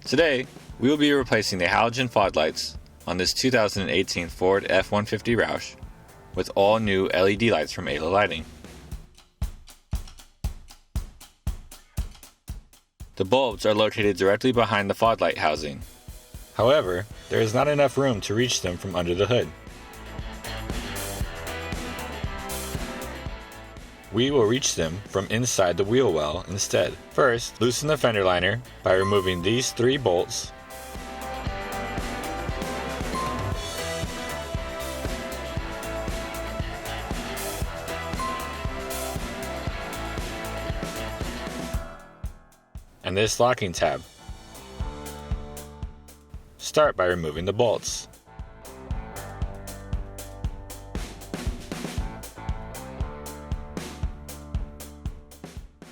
Today, we will be replacing the halogen fog lights on this 2018 Ford F-150 Roush with all new LED lights from Halo Lighting. The bulbs are located directly behind the fog light housing. However, there is not enough room to reach them from under the hood. We will reach them from inside the wheel well instead. First, loosen the fender liner by removing these 3 bolts. And this locking tab. Start by removing the bolts.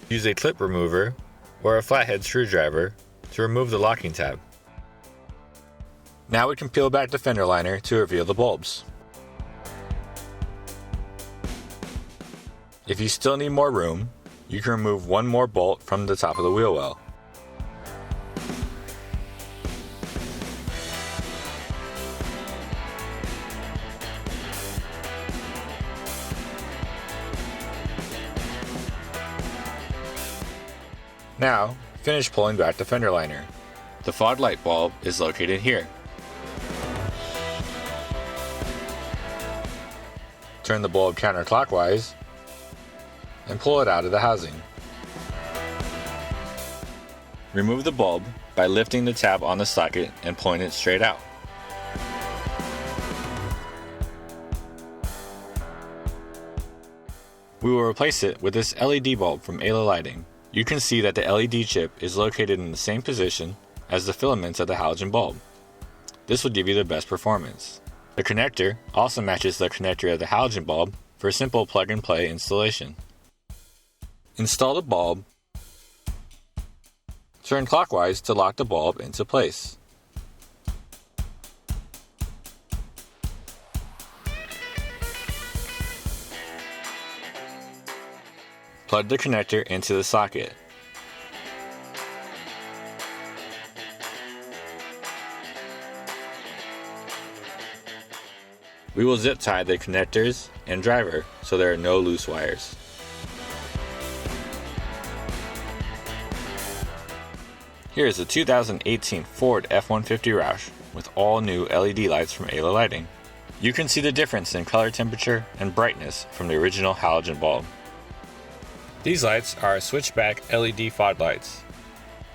Use a clip remover or a flathead screwdriver to remove the locking tab. Now we can peel back the fender liner to reveal the bulbs. If you still need more room, you can remove one more bolt from the top of the wheel well. Now, finish pulling back the fender liner. The fog light bulb is located here. Turn the bulb counterclockwise and pull it out of the housing. Remove the bulb by lifting the tab on the socket and pulling it straight out. We will replace it with this LED bulb from Halo Lighting. You can see that the LED chip is located in the same position as the filaments of the halogen bulb. This will give you the best performance. The connector also matches the connector of the halogen bulb for a simple plug-and-play installation. Install the bulb. Turn clockwise to lock the bulb into place. Plug the connector into the socket. We will zip tie the connectors and driver so there are no loose wires. Here is the 2018 Ford F-150 Roush with all new LED lights from Halo Lighting. You can see the difference in color temperature and brightness from the original halogen bulb. These lights are Switchback LED fog lights.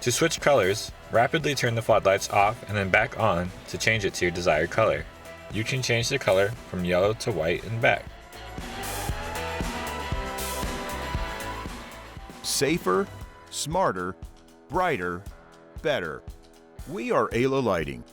To switch colors, rapidly turn the fog lights off and then back on to change it to your desired color. You can change the color from yellow to white and back. Safer, smarter, brighter, better. We are Halo Lighting.